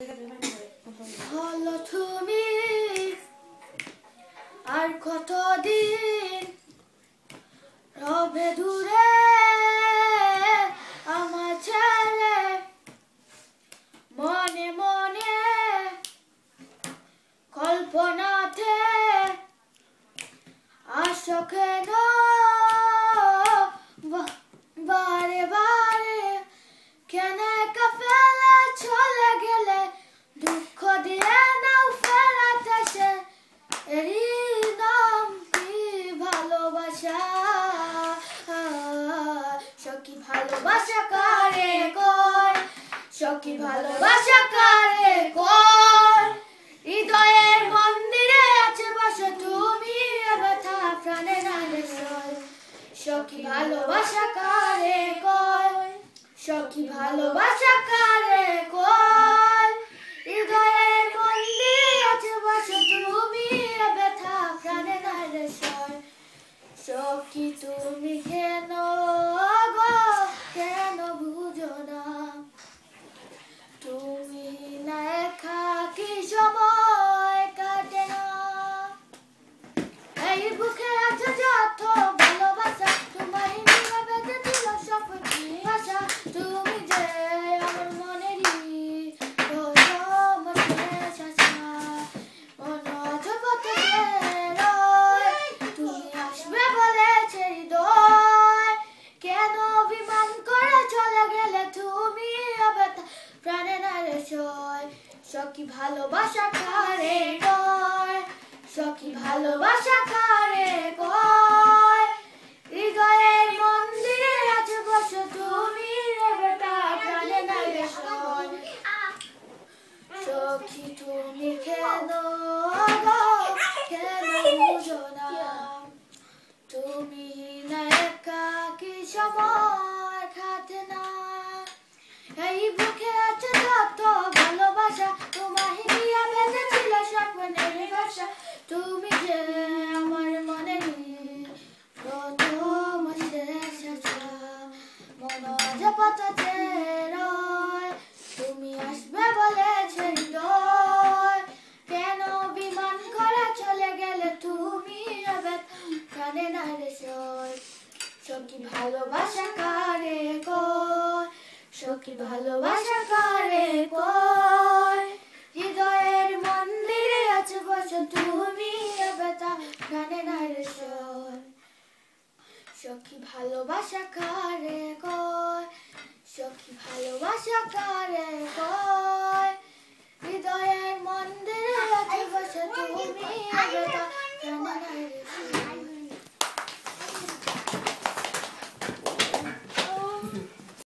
হলো তুমি আর কতদিন রবে দূরে আমার ছেলে মনে মনে কল্পনাতে আসো কেন বারে বারে কেন একা ফেলে চলে গেলে দুঃখ দিয়ে নাও ফেরাতে সে এরই নাম কি ভালোবাসা সখী ভালোবাসা কারে কয় সখী ভালোবাসা কারে কয় হৃদয়ের মন্দিরে আছে বসে তুমি ব্যথা প্রাণে নালে সয় সখী ভালোবাসা কারে কয় সখী ভালোবাসা কারে কয় হৃদয়ের মন্দিরে আছে বসে তুমি ব্যথা প্রাণে নালে সয় সখী তুমি কেন গো কেন বুঝো না তুমি না একা কি সময় কাটে না এই বুকে আছে যত ভালোবাসা তোমায় নিয়ে বেঁধে দিল সব ভাষা তুমি যে আমার মনেরই প্রথম শেষ আশা মনে আছে কত রয় তুমি আসবে বলেছে হৃদয় কেন অভিমান করে চলে গেলে তুমি ব্যথা প্রাণে নারে সয় সখী ভালোবাসা কারে কয় সখী ভালোবাসা কারে কয় হৃদয়ের মন্দিরে আছে বসে তুমি ব্যথা প্রাণে নারে সয় সখী তুমি কেন গো কেন বুঝো না তুমি না একা কি সময় খাতে না এই বুকে আছে যত ভালোবাসা তোমায় নিয়ে বেঁধেছিল স্বপ্নের ভাষা তুমি যে আমার মনে প্রথম শেষ আশা মনে যে পথে রয় তুমি আসবে বলেছে হৃদয় কেন বিমান করে চলে গেলে তুমি কানে না রে সয় সখী ভালোবাসা কারে কয় সখী ভালোবাসা কারে কয় হৃদয়ের মন্দিরে আছে বসে তুমি ব্যথা গানে না রে সয় সখী ভালোবাসা কারে কয় সখী ভালোবাসা কারে কয় হৃদয়ের মন্দিরে আছে বসে তুমি ব্যথা